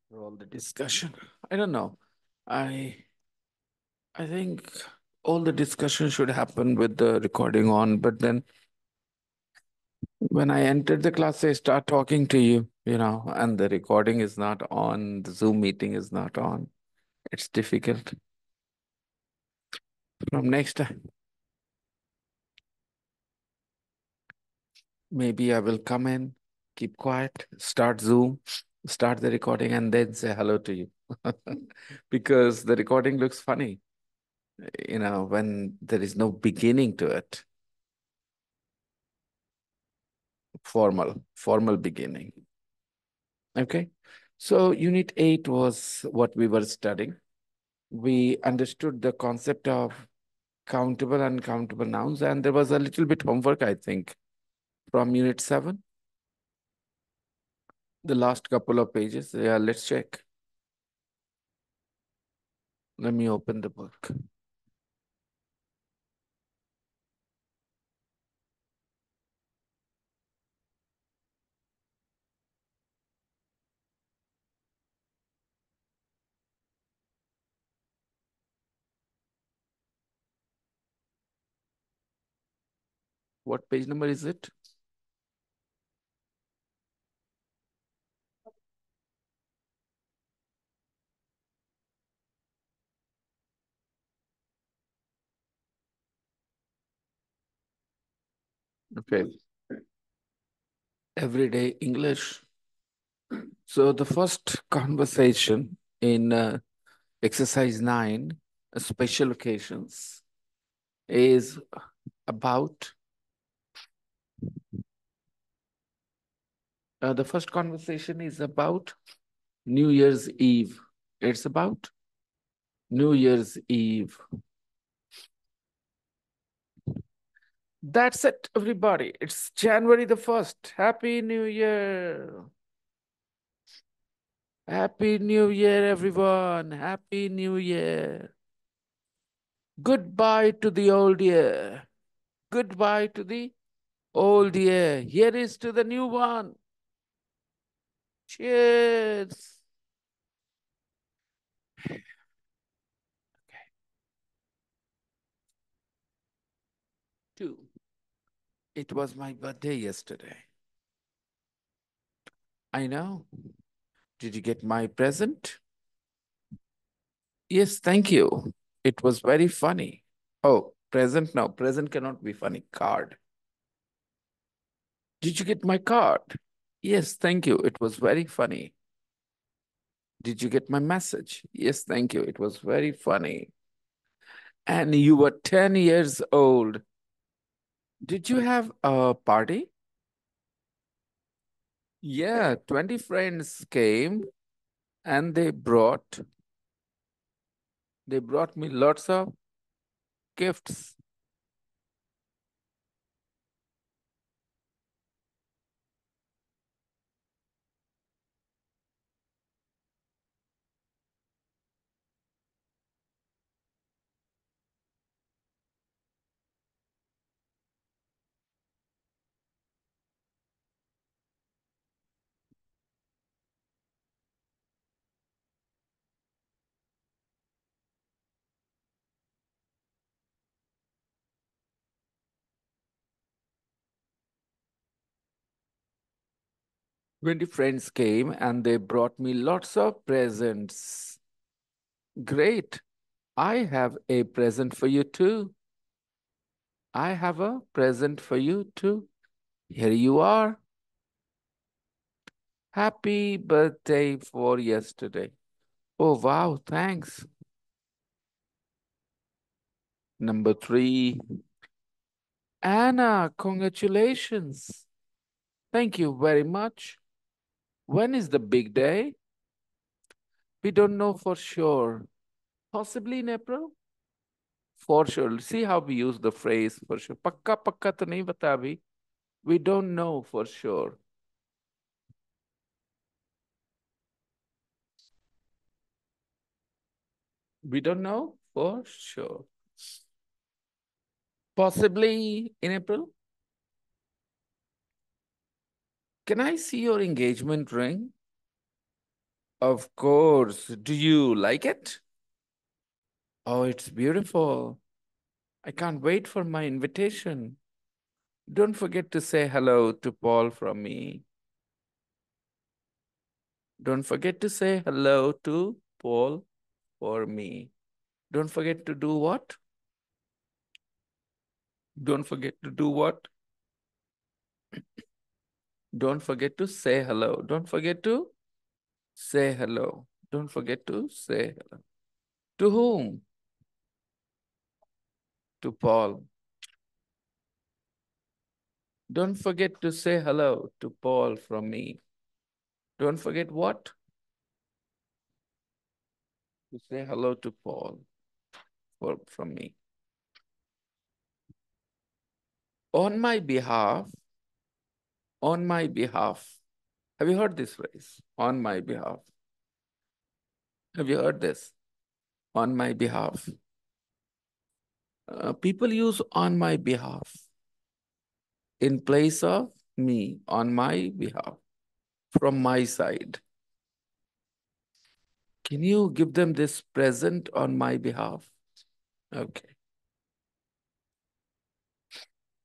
For all the discussion. I don't know. I I think all the discussion should happen with the recording on, but then when I entered the class, I start talking to you, and the recording is not on, the Zoom meeting is not on. It's difficult. From next time, maybe I will come in, keep quiet, start Zoom, start the recording, and then say hello to you. Because the recording looks funny, when there is no beginning to it. Formal beginning. Okay. So unit 8 was what we were studying. We understood the concept of countable and uncountable nouns, and there was a little bit homework, I think, from unit 7, the last couple of pages. Yeah, let's check. Let me open the book. What page number is it? Okay. Everyday English. So the first conversation in exercise 9, special occasions, is about the first conversation is about New Year's Eve. It's about New Year's Eve. That's it, everybody. It's January the 1st. Happy New Year. Happy New Year, everyone. Happy New Year. Goodbye to the old year. Goodbye to the old year. Here is to the new one. Cheers. Two. It was my birthday yesterday. I know. Did you get my present? Yes, thank you. It was very funny. Oh, present? No, present cannot be funny. Card. Did you get my card? Yes, thank you. It was very funny. Did you get my message? Yes, thank you. It was very funny. And you were 10 years old. Did you have a party? Yeah, 20 friends came and they brought me lots of gifts. 20 friends came and they brought me lots of presents. Great. I have a present for you too. I have a present for you too. Here you are. Happy birthday for yesterday. Oh, wow. Thanks. Number 3. Anna, congratulations. Thank you very much. When is the big day? We don't know for sure. Possibly in April? For sure. See how we use the phrase for sure. Pakka pakka to nahi bata abhi. We don't know for sure. We don't know for sure. Possibly in April. Can I see your engagement ring? Of course. Do you like it? Oh, it's beautiful. I can't wait for my invitation. Don't forget to say hello to Paul from me. Don't forget to say hello to Paul for me. Don't forget to do what? Don't forget to do what? Don't forget to say hello. Don't forget to say hello. Don't forget to say hello. To whom? To Paul. Don't forget to say hello to Paul from me. Don't forget what? To say hello to Paul from me. On my behalf, on my behalf. Have you heard this phrase? On my behalf. Have you heard this? On my behalf. People use on my behalf in place of me, on my behalf, from my side. Can you give them this present on my behalf? Okay.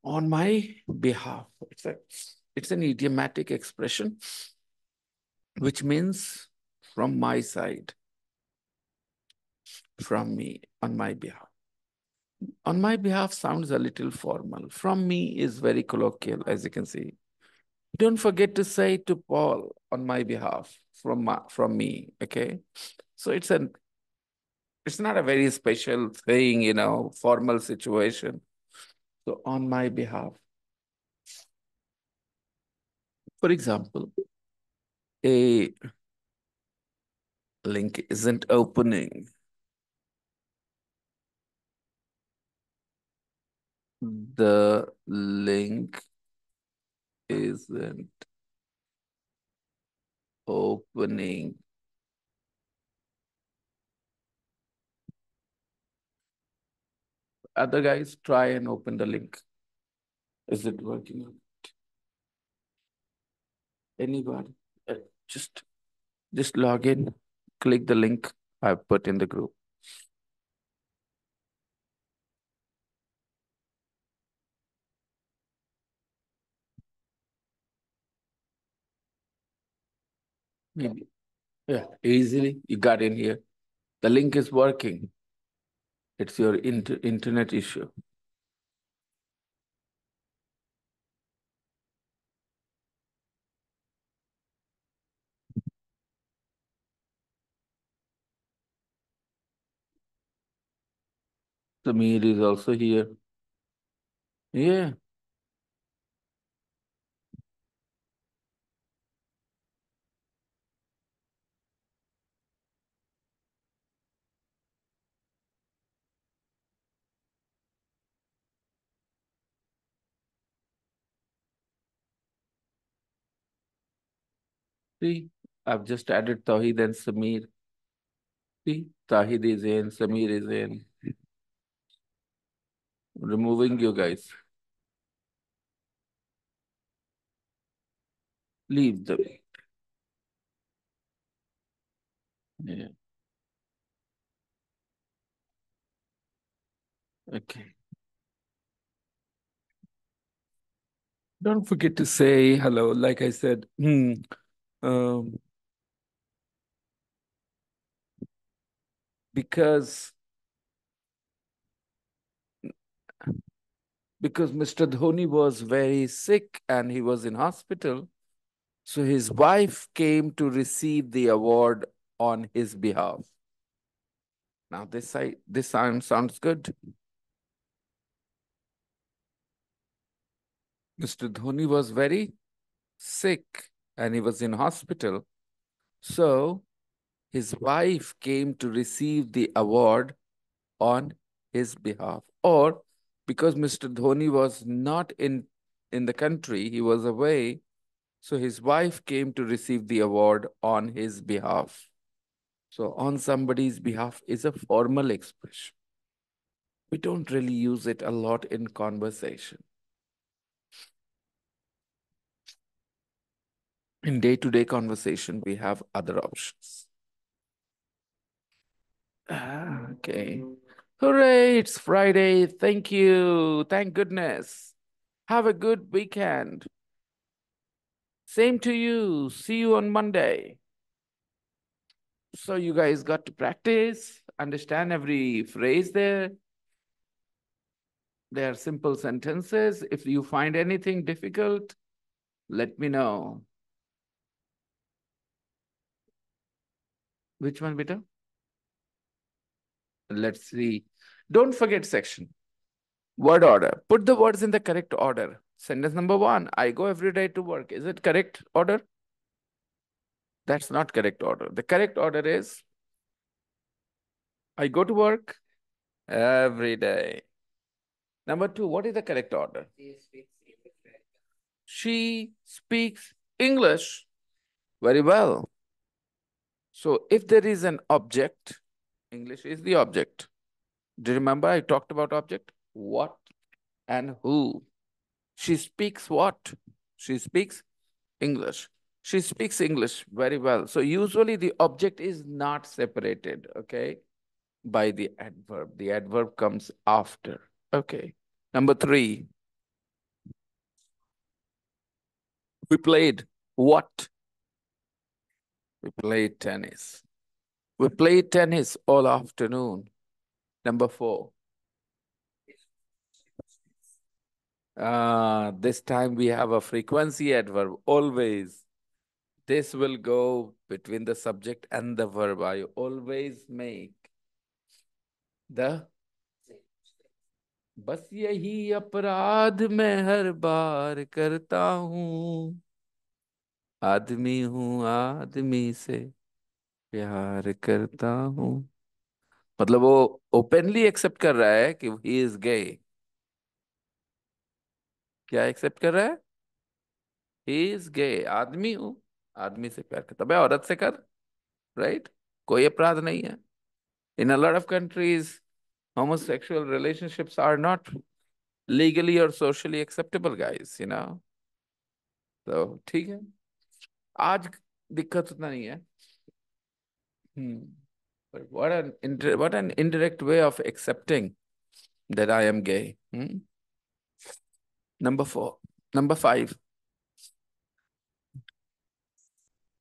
On my behalf. It's an idiomatic expression which means from my side, from me, on my behalf. On my behalf sounds a little formal. From me is very colloquial, as you can see. Don't forget to say to Paul on my behalf, from me. Okay. So it's not a very special thing, formal situation. So on my behalf. For example, a link isn't opening. The link isn't opening. Other guys, try and open the link. Is it working? Anybody? Uh, Just just log in, click the link I put in the group. Maybe. Yeah, easily you got in here. The link is working. It's your internet issue. Samir is also here. Yeah. See, I've just added Tawhid and Samir. See, Tawhid is in, Samir is in. Removing you guys. Leave the. Yeah. Okay. Don't forget to say hello. Like I said, um, because Mr. Dhoni was very sick and he was in hospital. So his wife came to receive the award on his behalf. Now this sounds good. Mr. Dhoni was very sick and he was in hospital. So his wife came to receive the award on his behalf. Or because Mr. Dhoni was not in the country, he was away. So his wife came to receive the award on his behalf. So on somebody's behalf is a formal expression. We don't really use it a lot in conversation. In day-to-day conversation, we have other options. Okay. Hooray, it's Friday. Thank you. Thank goodness. Have a good weekend. Same to you. See you on Monday. So you guys got to practice, understand every phrase there. They are simple sentences. If you find anything difficult, let me know. Which one, beta? Let's see. Don't forget section. Word order. Put the words in the correct order. Sentence number one. I go every day to work. Is it correct order? That's not correct order. The correct order is I go to work every day. Number two, what is the correct order? She speaks English very well. So if there is an object, English is the object. Do you remember I talked about object? What and who? She speaks what? She speaks English. She speaks English very well. So usually the object is not separated, okay, by the adverb. The adverb comes after. Okay. Number three, we played what? We played tennis. We played tennis all afternoon. Number four, this time we have a frequency adverb, always. This will go between the subject and the verb. I always make the बस यही अपराध मैं हर बार करता हूँ आदमी हूँ आदमी से प्यार करता हूँ मतलब वो ओपनली एक्सेप्ट कर रहा है कि ही इज गे क्या एक्सेप्ट कर रहा है ही इज गे आदमी हूँ आदमी से प्यार करता भाई औरत से कर राइट कोई अपराध नहीं है in a lot of countries homosexual relationships are not legally or socially acceptable guys तो ठीक है आज दिक्कत उतना नहीं है Hmm. But what an indirect way of accepting that I am gay. Hmm? Number four. Number five.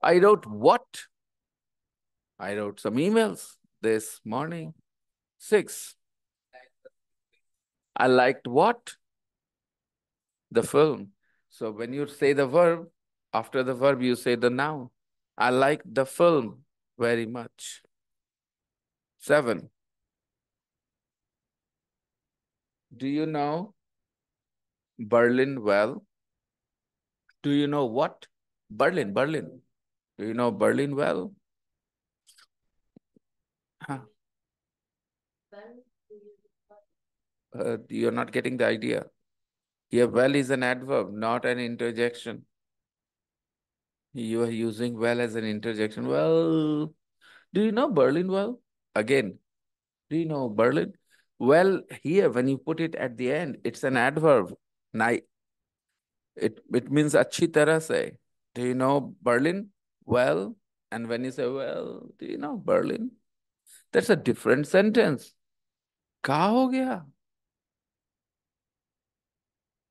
I wrote what? I wrote some emails this morning. Six. I liked what? The film. So when you say the verb, after the verb, you say the noun. I liked the film very much. Seven. Do you know Berlin well? Do you know what? Berlin, Berlin. Do you know Berlin well? Huh. You're not getting the idea. Here, well is an adverb, not an interjection. You are using well as an interjection. Well, do you know Berlin well? Again, do you know Berlin? Well, here, when you put it at the end, it's an adverb. Ni it means अच्छी तरह से. Do you know Berlin? Well, and when you say, well, do you know Berlin? That's a different sentence. कहाँ हो गया?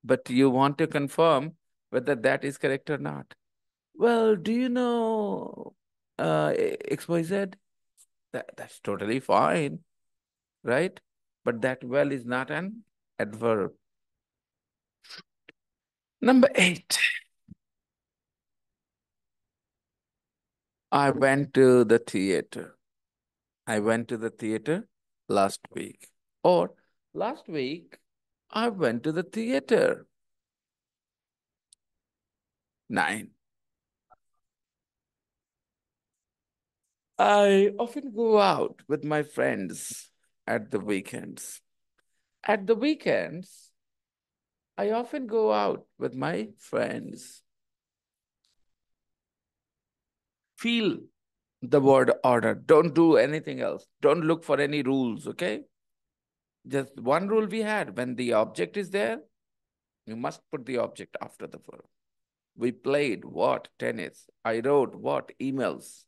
But you want to confirm whether that is correct or not. Well, do you know XYZ? That's totally fine, right? But that well is not an adverb. Number eight, I went to the theater. I went to the theater last week. Or last week, I went to the theater. Nine. I often go out with my friends at the weekends. At the weekends, I often go out with my friends. Feel the word order. Don't do anything else. Don't look for any rules, okay? Just one rule we had. When the object is there, you must put the object after the verb. We played what? Tennis. I wrote what? Emails.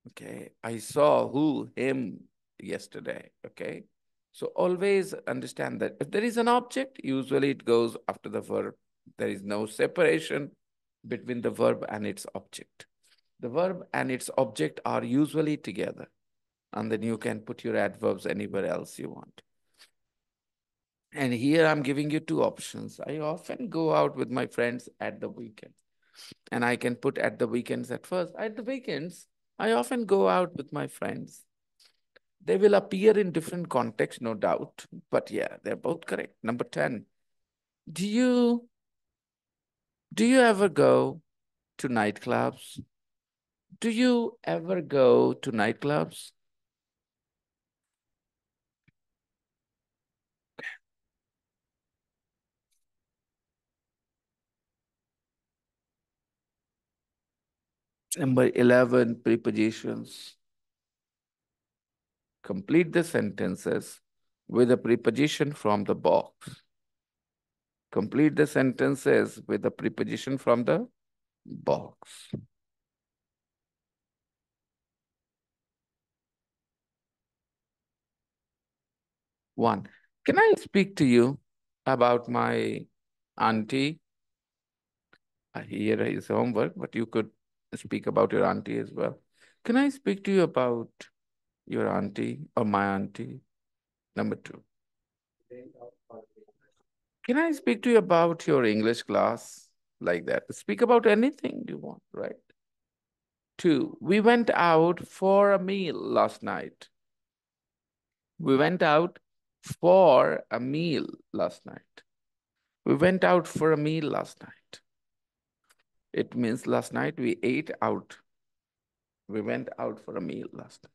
Okay. I saw who, him yesterday. Okay. So always understand that if there is an object, usually it goes after the verb. There is no separation between the verb and its object. The verb and its object are usually together. And then you can put your adverbs anywhere else you want. And here I'm giving you two options. I often go out with my friends at the weekend. And I can put at the weekends at first. At the weekends, I often go out with my friends. They will appear in different contexts, no doubt. But yeah, they're both correct. Number 10. Do you do you ever go to nightclubs? Do you ever go to nightclubs? Number 11, prepositions. Complete the sentences with a preposition from the box. Complete the sentences with a preposition from the box. One, can I speak to you about my auntie? Here is homework, but you could speak about your auntie as well. Can I speak to you about your auntie or my auntie? Number two, can I speak to you about your English class? Like that. Speak about anything you want, right? Two, we went out for a meal last night. We went out for a meal last night. We went out for a meal last night. It means last night we ate out. We went out for a meal last night.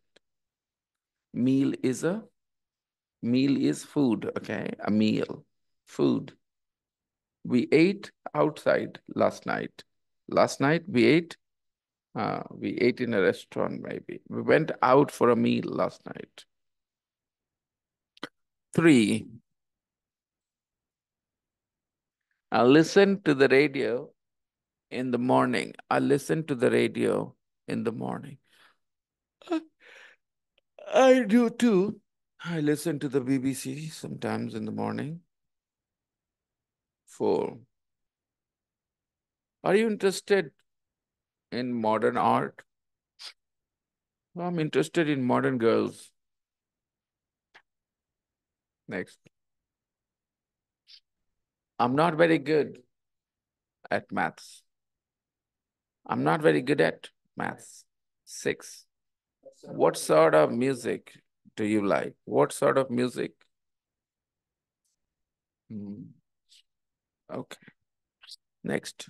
Meal is food, okay? A meal, food. We ate outside last night. Last night we ate in a restaurant maybe. We went out for a meal last night. Three, I listened to the radio in the morning. I listened to the radio in the morning. I do too. I listen to the BBC sometimes in the morning. Four, are you interested in modern art? I'm interested in modern girls. Next. I'm not very good at maths. I'm not very good at maths. Six. What sort of music do you like? What sort of music? Hmm, okay. Next.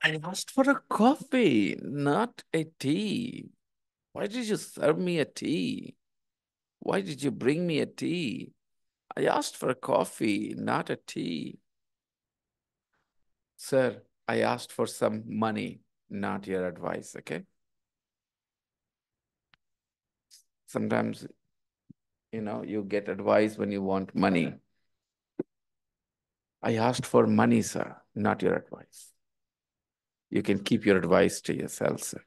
I asked for a coffee, not a tea. Why did you serve me a tea? Why did you bring me a tea? I asked for a coffee, not a tea. Sir, I asked for some money, not your advice, okay? Sometimes, you get advice when you want money. I asked for money, sir, not your advice. You can keep your advice to yourself, sir.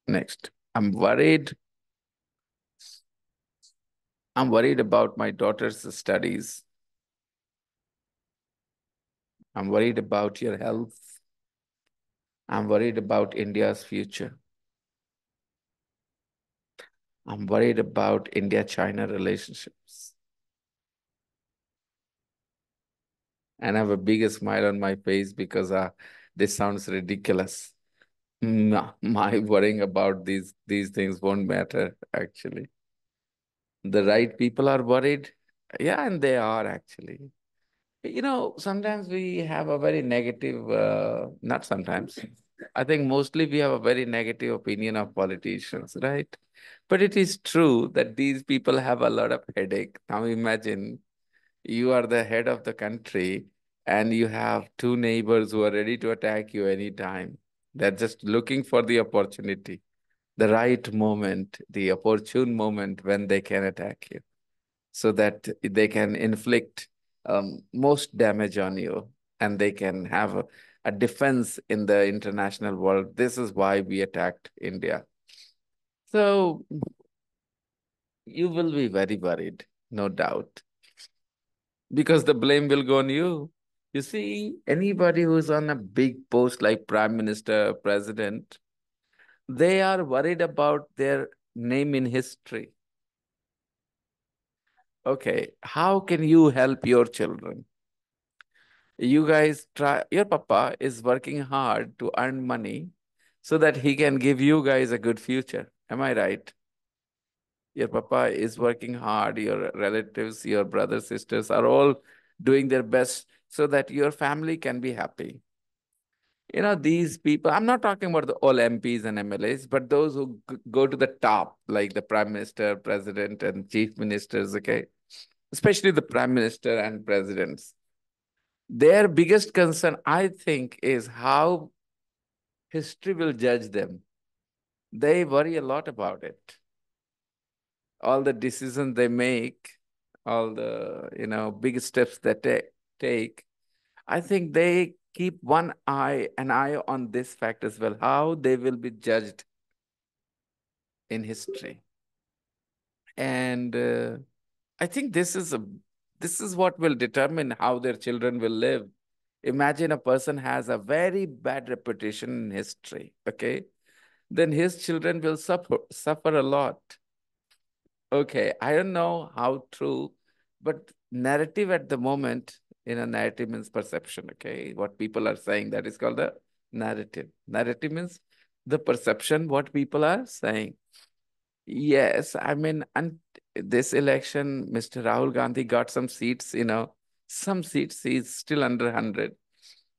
Next, I'm worried. I'm worried about my daughter's studies. I'm worried about your health. I'm worried about India's future. I'm worried about India-China relationships. And I have a bigger smile on my face because this sounds ridiculous. My worrying about these things won't matter, actually. The right people are worried. Yeah, and they are actually. Sometimes we have a very negative, not sometimes, I think mostly we have a very negative opinion of politicians, right? But it is true that these people have a lot of headache. Now imagine you are the head of the country and you have two neighbors who are ready to attack you anytime. They're just looking for the opportunity, the right moment, the opportune moment when they can attack you so that they can inflict most damage on you. and they can have a defense in the international world. This is why we attacked India. So you will be very worried, no doubt, because the blame will go on you. You see, anybody who's on a big post like prime minister, president, they are worried about their name in history. Okay, how can you help your children? You guys try, your papa is working hard to earn money so that he can give you guys a good future. Am I right? Your papa is working hard, your relatives, your brothers, sisters are all doing their best so that your family can be happy. You know, these people, I'm not talking about the all MPs and MLAs, but those who go to the top, like the prime minister, president, and chief ministers, okay? Especially the prime minister and presidents. Their biggest concern, I think, is how history will judge them. They worry a lot about it. All the decisions they make, all the big steps they take. I think they keep an eye on this fact as well, how they will be judged in history. And I think this is what will determine how their children will live. Imagine a person has a very bad reputation in history, okay? Then his children will suffer a lot. Okay, I don't know how true, but narrative at the moment, narrative means perception, okay? What people are saying, that is called the narrative. Narrative means the perception, what people are saying. Yes, I mean, and this election, Mr. Rahul Gandhi got some seats, some seats, he's still under 100,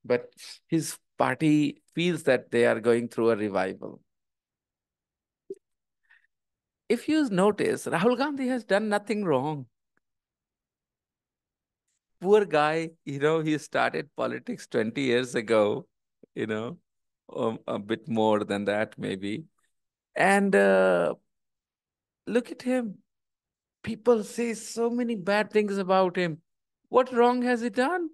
but his party feels that they are going through a revival. If you notice, Rahul Gandhi has done nothing wrong. Poor guy, he started politics 20 years ago, you know, a bit more than that, maybe. And look at him. People say so many bad things about him. What wrong has he done?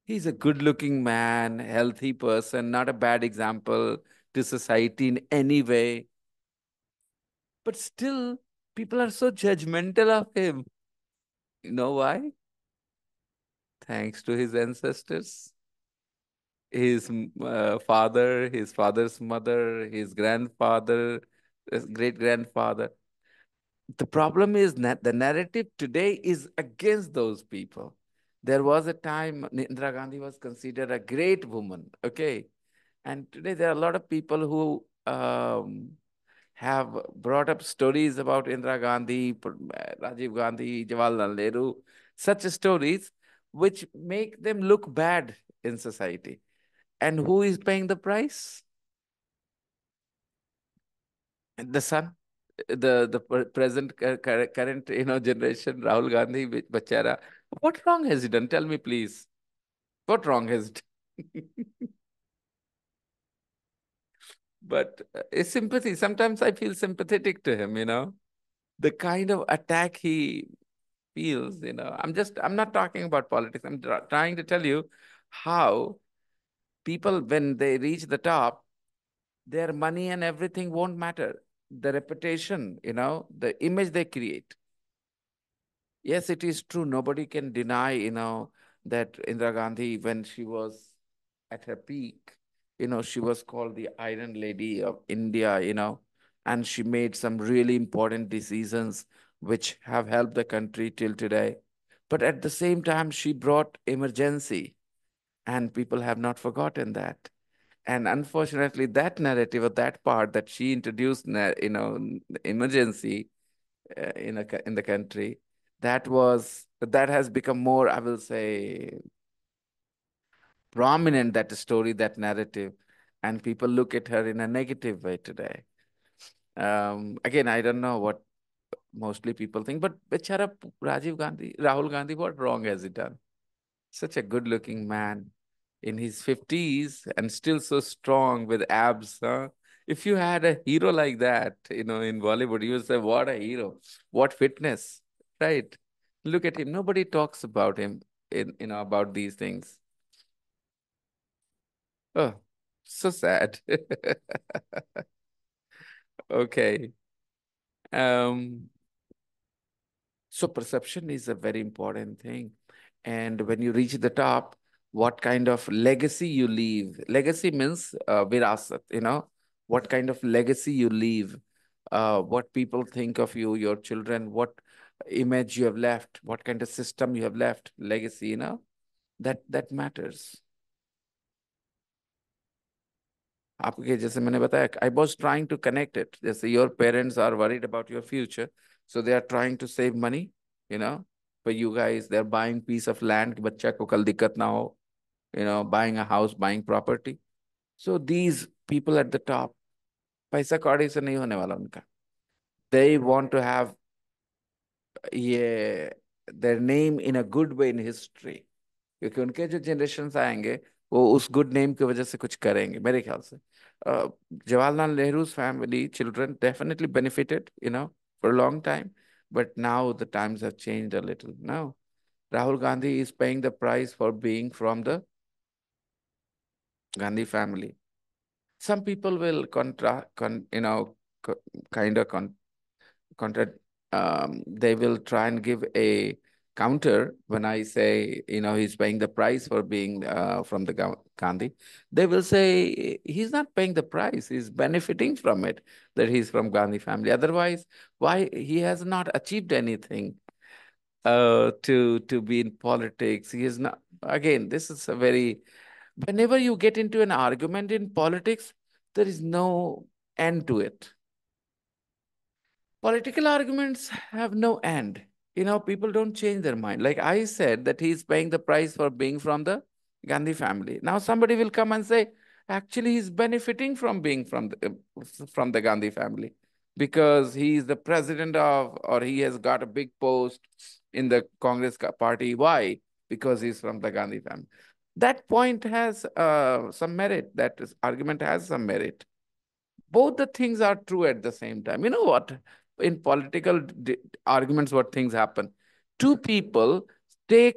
He's a good looking man, healthy person, not a bad example to society in any way. But still, people are so judgmental of him. You know why? Thanks to his ancestors, his father, his father's mother, his grandfather, his great grandfather. The problem is that the narrative today is against those people. There was a time Indira Gandhi was considered a great woman, okay? And today there are a lot of people who have brought up stories about Indira Gandhi, Rajiv Gandhi, Jawaharlal Nehru, such stories which make them look bad in society. And who is paying the price? The son, the present current generation, Rahul Gandhi, Bachara. What wrong has he done? Tell me, please. What wrong has he done? But it's sympathy. Sometimes I feel sympathetic to him. The kind of attack he feels. I'm not talking about politics. I'm trying to tell you how people, when they reach the top, their money and everything won't matter. The reputation, the image they create. Yes, it is true. Nobody can deny, that Indira Gandhi, when she was at her peak, she was called the Iron Lady of India, and she made some really important decisions which have helped the country till today. But at the same time, she brought emergency, and people have not forgotten that. And unfortunately, that narrative or that part that she introduced, emergency in the country, that has become more, I will say, prominent, that story, that narrative, and people look at her in a negative way today. Again, I don't know what mostly people think, but Bechara Rajiv Gandhi, Rahul Gandhi, what wrong has he done? Such a good looking man in his 50s and still so strong with abs. Huh? If you had a hero like that, in Bollywood, you would say, what a hero, what fitness, right? Look at him. Nobody talks about him. in about these things. Oh, so sad. Okay. Um, so perception is a very important thing. And when you reach the top, what kind of legacy you leave? Legacy means virasat, what kind of legacy you leave, what people think of you, your children, what image you have left, what kind of system you have left, legacy, that matters. आपके जैसे मैंने बताया, I was trying to connect it. जैसे your parents are worried about your future, so they are trying to save money, you know. For you guys, they're buying piece of land कि बच्चा को कल दिक्कत ना हो, buying a house, buying property. So these people at the top, पैसा कौड़ी से नहीं होने वाला उनका. They want to have ये their name in a good way in history. क्योंकि उनके जो जनरेशन आएंगे वो उस गुड नेम की वजह से कुछ करेंगे मेरे ख्याल से. Jawaharlal नेहरू's family children definitely benefited, for a long time, but now the times have changed a little. Now Rahul Gandhi is paying the price for being from the Gandhi family. Some people will kind of contra they will try and give a counter when I say, he's paying the price for being from the Gandhi. They will say he's not paying the price, he's benefiting from it, that he's from Gandhi family. Otherwise, why he has not achieved anything to be in politics? He is not. Again, this is a very. Whenever you get into an argument in politics, there is no end to it. Political arguments have no end. People don't change their mind. Like I said, that he's paying the price for being from the Gandhi family. Now somebody will come and say, actually, he's benefiting from being from the Gandhi family because he is the president of, or he has got a big post in the Congress party. Why? Because he's from the Gandhi family. That point has some merit. Argument has some merit. Both the things are true at the same time. You know what? In political arguments, what things happen? Two people take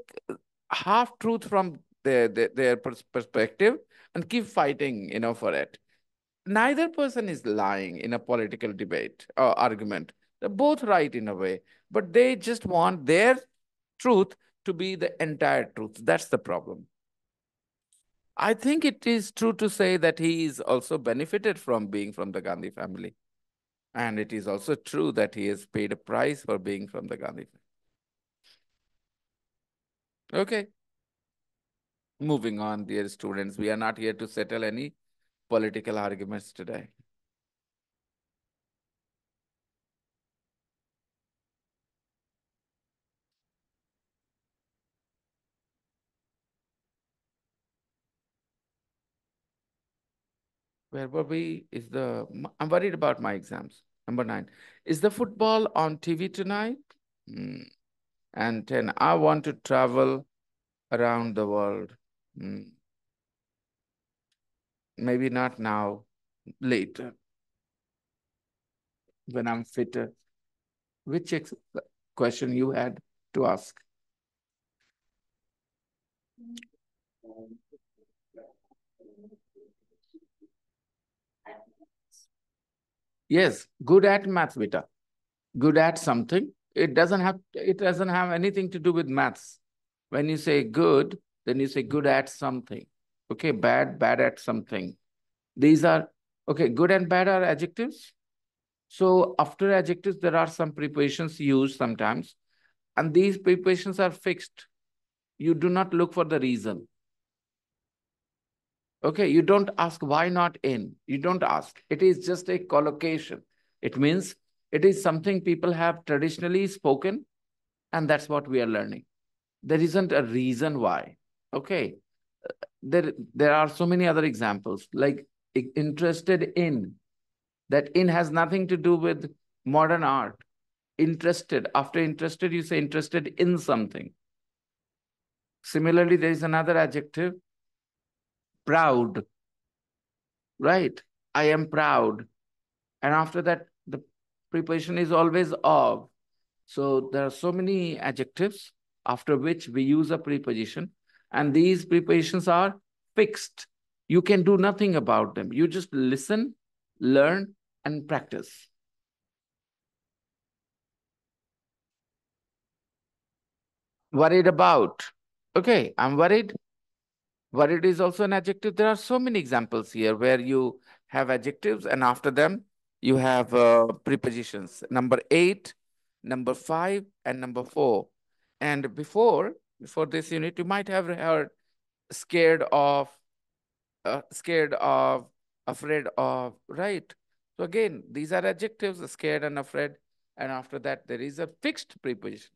half truth from their perspective and keep fighting, for it. Neither person is lying in a political debate or argument. They're both right in a way, but they just want their truth to be the entire truth. That's the problem. I think it is true to say that he is also benefited from being from the Gandhi family. And it is also true that he has paid a price for being from the Gandhi family. Okay. Moving on, dear students. We are not here to settle any political arguments today. Where were we? I'm worried about my exams. Number 9. Is the football on TV tonight? Hmm. And 10. I want to travel around the world. Hmm. Maybe not now, later, when I'm fitter. Which question you had to ask? Yes, good at maths, beta. Good at something. It doesn't have anything to do with maths. When you say good, then you say good at something. Okay, bad at something. These are okay, good and bad are adjectives. So after adjectives, there are some prepositions used sometimes, and these prepositions are fixed. You do not look for the reason. Okay, you don't ask why not in. You don't ask. It is just a collocation. It means it is something people have traditionally spoken, and that's what we are learning. There isn't a reason why. Okay. There are so many other examples, like interested in. That in has nothing to do with modern art. Interested. After interested, you say interested in something. Similarly, there is another adjective, proud, right? I am proud. And after that, the preposition is always of. So there are so many adjectives. after which we use a preposition. And these prepositions are fixed. You can do nothing about them. You just listen, learn, and practice. Worried about. Okay, I'm worried. Worried is also an adjective. There are so many examples here where you have adjectives and after them you have prepositions. Number 8, number 5, and number 4. And before this unit, you might have heard scared of, afraid of, right? So again, these are adjectives, scared and afraid. And after that, there is a fixed preposition.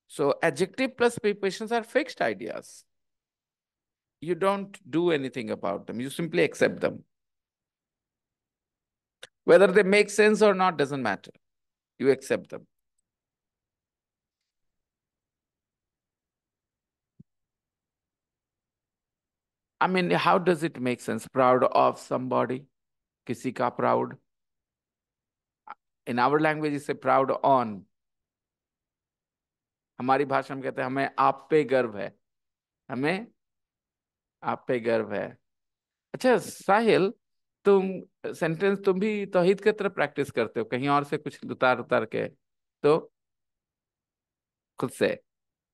So adjective plus prepositions are fixed ideas. You don't do anything about them. You simply accept them. Whether they make sense or not doesn't matter. You accept them. I mean, how does it make sense? Proud of somebody, kisi ka proud. In our language, it's say proud on. हमारी भाषा में कहते हैं हमें आप पे गर्व है. हमें आप पे गर्व है. अच्छा साहिल, तुम सेंटेंस तुम भी तौहीद की तरफ प्रैक्टिस करते हो कहीं और से कुछ उतार उतार के? तो खुद से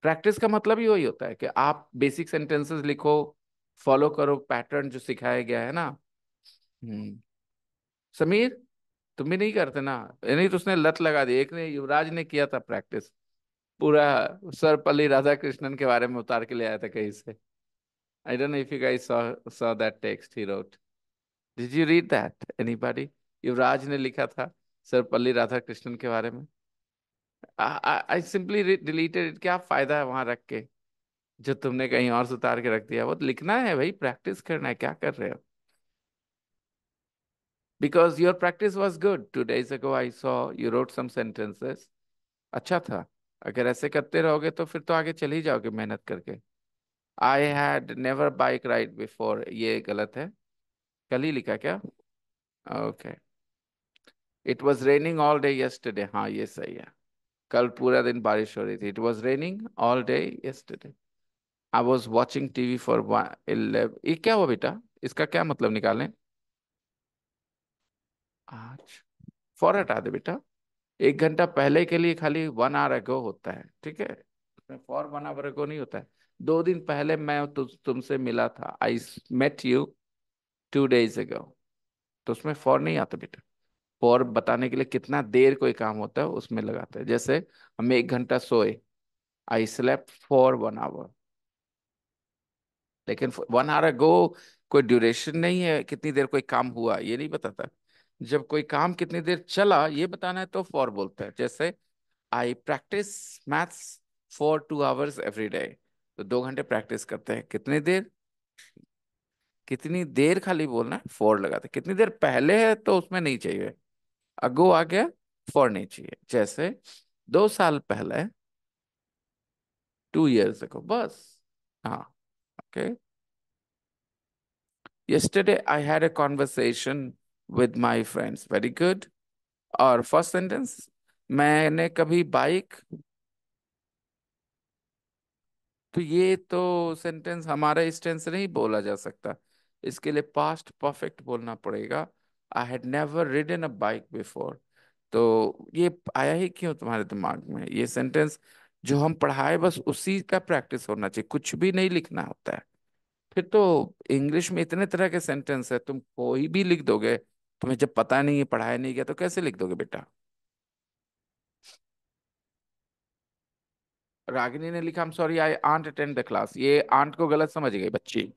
प्रैक्टिस का मतलब ही वही होता है कि आप बेसिक सेंटेंसेस लिखो, फॉलो करो पैटर्न जो सिखाया गया है ना. हम्म. समीर, तुम भी नहीं करते ना? नहीं तो उसने लत लगा दी. एक ने, युवराज ने किया था प्रैक्टिस पूरा. सर्वपल्ली राधाकृष्णन के बारे में उतार के ले आया था कहीं से. I don't know if you guys saw that text he wrote. Did you read that? Anybody? युवराज ने लिखा था सर्वपल्ली राधाकृष्णन के बारे में. I simply deleted it. क्या फायदा है वहां रख के जो तुमने कहीं और से उतार के रख दिया? वो तो लिखना है भाई, प्रैक्टिस करना है. क्या कर रहे हो? Because your practice was good. 2 days ago I saw you wrote some sentences. अच्छा था. अगर ऐसे करते रहोगे तो फिर तो आगे चल ही जाओगे मेहनत करके. I had never bike ride before. ये गलत है. कल ही लिखा क्या? Okay. It was raining all day yesterday. हाँ ये सही है. कल पूरा दिन बारिश हो रही थी. It was raining all day yesterday. I was watching TV for 11. ये क्या हुआ बेटा? इसका क्या मतलब निकालें? आज फॉर हटा दे बेटा. 1 घंटा पहले के लिए खाली 1 hour ago होता है, ठीक है? उसमें फॉर 1 hour ago नहीं होता है. 2 दिन पहले मैं तुमसे मिला था. I met you 2 days ago. तो उसमें फॉर नहीं आता बेटा. फॉर बताने के लिए कितना देर कोई काम होता है उसमें लगाते हैं. जैसे हम 1 घंटा सोए. I slept for 1 hour. लेकिन 1 hour ago कोई ड्यूरेशन नहीं है. कितनी देर कोई काम हुआ ये नहीं बताता. जब कोई काम कितनी देर चला ये बताना है तो फॉर बोलते हैं. जैसे I practice maths for 2 hours every day. तो 2 घंटे प्रैक्टिस करते हैं. कितनी देर? कितनी देर खाली बोलना है, फॉर लगाते हैं. कितनी देर पहले है तो उसमें नहीं चाहिए. अगो आ गया, फॉर नहीं चाहिए. जैसे 2 साल पहले, 2 years ago, बस. हाँ. Okay. Yesterday I had a conversation with my friends. Very good. और फर्स्ट सेंटेंस, मैंने कभी बाइक. तो ये तो सेंटेंस हमारा इस टेंस से नहीं बोला जा सकता. इसके लिए पास्ट परफेक्ट बोलना पड़ेगा. I had never ridden a bike before. तो ये आया ही क्यों तुम्हारे दिमाग में? ये सेंटेंस जो हम पढ़ाए बस उसी का प्रैक्टिस होना चाहिए. कुछ भी नहीं लिखना होता है. फिर तो इंग्लिश में इतने तरह के सेंटेंस है, तुम कोई भी लिख दोगे. तुम्हें जब पता नहीं है, पढ़ाया नहीं गया, तो कैसे लिख दोगे बेटा? रागिनी ने लिखा, I am sorry I aunt attend the class. ये आंट को गलत समझ गई बच्ची.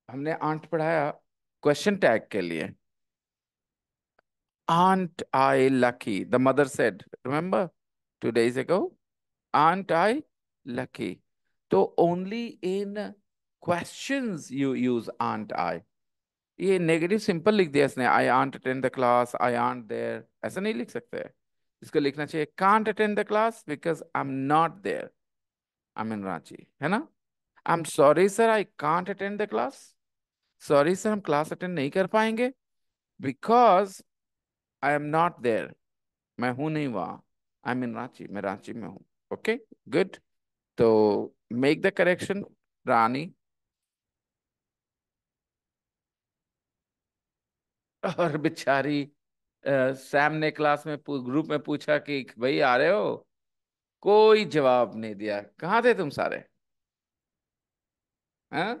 हमने आंट पढ़ाया क्वेश्चन टैग के लिए. Aren't I lucky, the mother said, remember 2 days ago. Aren't I lucky. तो only in questions you use aren't I. ये नेगेटिव सिंपल लिख दिया इसने. I aunt attend the class, I aren't there. ऐसा नहीं लिख सकते. इसको लिखना चाहिए can't attend the class because I am not there. I am in Ranchi, है ना? I am sorry sir I can't attend the class. Sorry sir हम क्लास अटेंड नहीं कर पाएंगे because I am not there. मैं हूं नहीं वहां. आई एम इन रांची, मैं रांची में हूं. Okay, good. So make the correction, Rani. और बेचारी सैम ने क्लास में ग्रुप में पूछा कि भाई आ रहे हो, कोई जवाब नहीं दिया। कहाँ थे तुम सारे? हैं?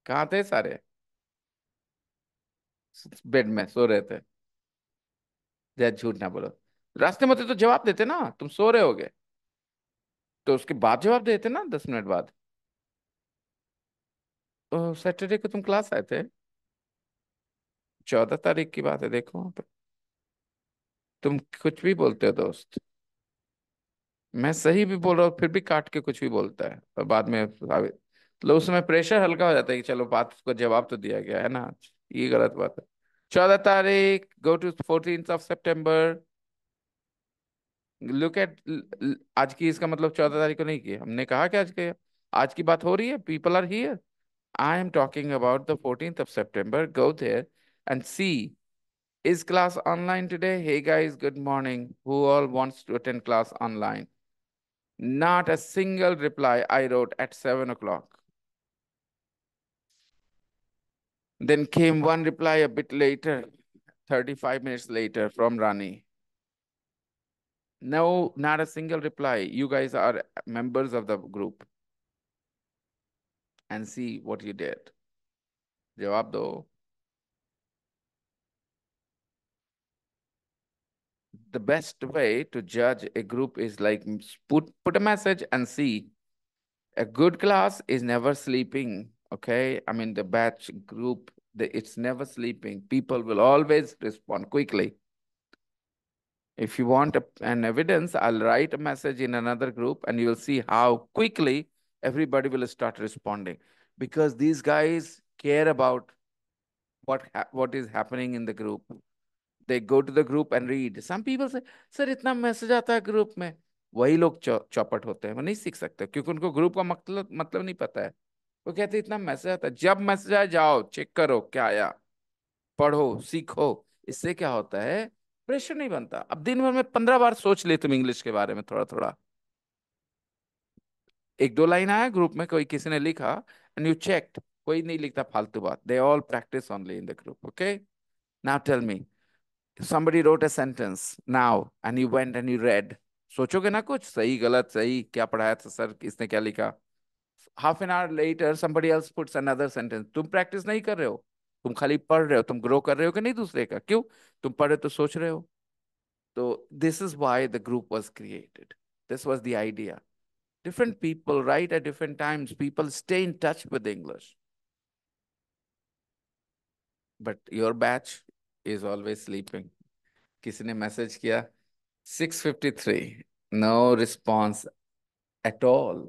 कहाँ थे सारे? बेड में सो रहे थे? जय झूठ ना बोलो। रास्ते में थे तो जवाब देते ना, तुम सो रहे होगे तो उसके बाद जवाब देते ना, 10 मिनट बाद। सैटरडे को तुम क्लास आए थे? 14 तारीख की बात है, देखो वहां पे। तुम कुछ भी बोलते हो दोस्त। मैं सही भी बोल रहा हूँ फिर भी काट के कुछ भी बोलता है, और बाद में मतलब उस समय प्रेशर हल्का हो जाता है कि चलो बात को जवाब तो दिया गया है ना। ये गलत बात है। 14 तारीख, go to 14th of September। Look at, आज की इसका मतलब 14 तारीख को नहीं की, हमने कहा कि आज की बात हो रही है, people are here. I am talking about the 14th of September, go there and see, is class online today? Hey guys, good morning, who all wants to attend class online? Not a single reply. I wrote at 7 o'clock. Then came one reply a bit later, 35 minutes later from Rani. No, not a single reply. You guys are members of the group, and see what you did. जवाब दो. The best way to judge a group is like put a message and see. A good class is never sleeping. Okay, I mean the batch group, it's never sleeping. People will always respond quickly. If you want an evidence, I'll write a message in another group and you will see how quickly everybody will start responding, because these guys care about what is happening in the group. They go to the group and read. Some people say, sir इतना message आता है group में। वही लोग चौपट होते हैं, वो नहीं सीख सकते क्योंकि उनको ग्रुप का मतलब नहीं पता है। वो कहते हैं इतना मैसेज आता है, जब मैसेज आए जाओ चेक करो क्या आया, पढ़ो सीखो। इससे क्या होता है, प्रेशर नहीं बनता। अब दिन भर में 15 बार सोच ले तुम इंग्लिश के बारे में थोड़ा थोड़ा। एक दो लाइन आया ग्रुप में, कोई किसी ने लिखा एंड यू चेक्ड, कोई नहीं लिखता फालतू बात। They all practice only in the group. Okay, now tell me, somebody wrote a sentence now and you went and you read, सोचोगे ना कुछ सही गलत, सही क्या पढ़ाया था सर, किसने क्या लिखा। Half an hour later somebody else puts another sentence। तुम प्रैक्टिस नहीं कर रहे हो, तुम खाली पढ़ रहे हो। तुम ग्रो कर रहे हो कि नहीं दूसरे का? क्यों? तुम पढ़े तो सोच रहे हो। So this is why the group was created. This was the idea. Different people write at different times. People stay in touch with English. But your batch is always sleeping. किसी ने मैसेज किया 6:53, no response at all.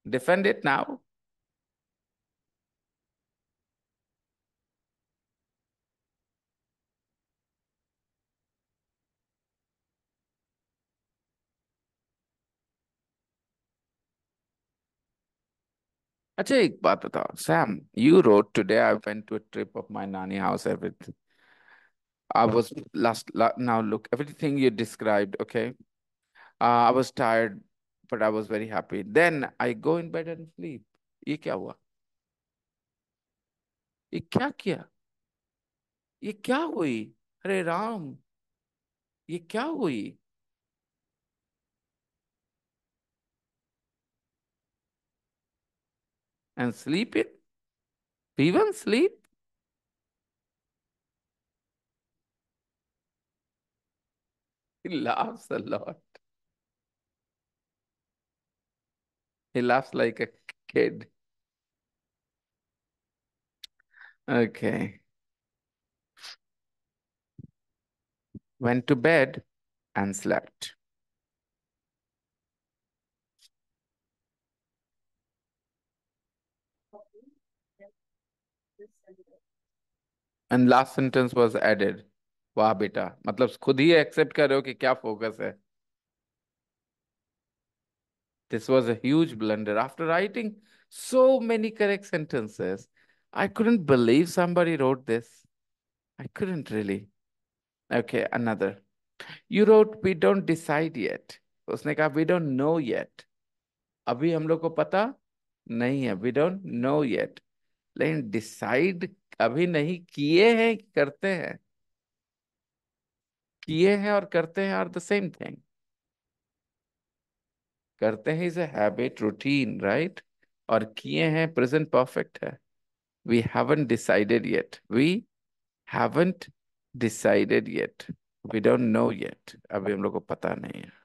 Defend it now. अच्छा एक बात बताओ Sam, you wrote today I went to a trip of my nanny house, everything. I was now look, everything you described, okay? I was tired, but I was very happy. Then I go in bed and sleep. ये क्या हुआ? ये क्या किया? ये क्या हुई? अरे राम, ये क्या हुई? And sleep it? Even sleep? He laughs a lot. He laughs like a kid. Okay. Went to bed and slept. And last sentence was added. वाह बेटा, मतलब खुद ही एक्सेप्ट कर रहे हो कि क्या फोकस है। This was a huge blunder. After writing so many correct sentences, I couldn't believe somebody wrote this. I couldn't really. Okay, another. You wrote, we don't decide yet. उसने कहा, we don't know yet. अभी हम लोग को पता नहीं है, we don't know yet. लेकिन डिसाइड अभी नहीं किए हैं, करते हैं। किए हैं और करते हैं आर द सेम थिंग। करते हैं is a habit, routine, right. और किए हैं प्रेजेंट परफेक्ट है। We haven't decided yet, we haven't decided yet, we don't know yet, अभी हम लोग को पता नहीं है।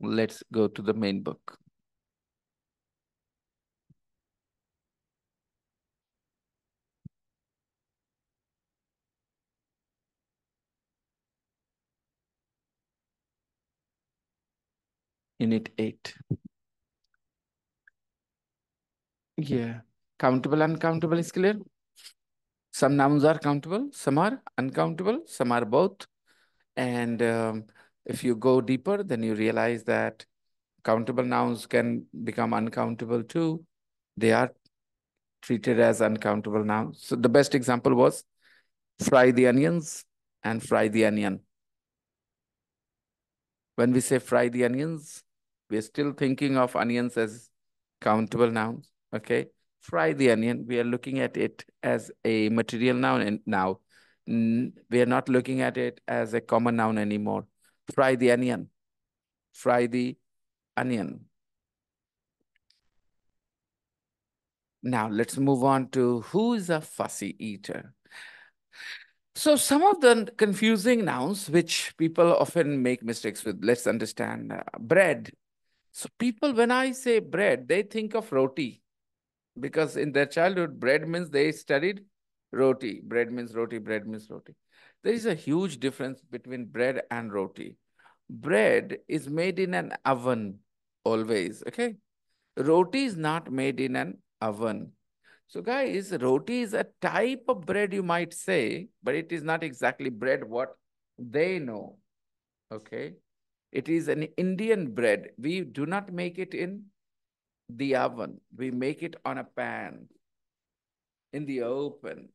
Let's go to the main book. Unit 8. Yeah. Countable, uncountable is clear. Some nouns are countable, some are uncountable, some are both. And if you go deeper, then you realize that countable nouns can become uncountable too. They are treated as uncountable nouns. So the best example was fry the onions and fry the onion. When we say fry the onions, we're still thinking of onions as countable nouns. Okay. Fry the onion, we are looking at it as a material noun, and now we are not looking at it as a common noun anymore. Fry the onion. Fry the onion. Now let's move on to who is a fussy eater. So some of the confusing nouns which people often make mistakes with, let's understand bread. So people, when I say bread, they think of roti because in their childhood, bread means they studied roti. Bread means roti, bread means roti. There is a huge difference between bread and roti. Bread is made in an oven always, okay? Roti is not made in an oven. So guys, roti is a type of bread you might say, but it is not exactly bread what they know. Okay. It is an Indian bread. We do not make it in the oven. We make it on a pan in the open.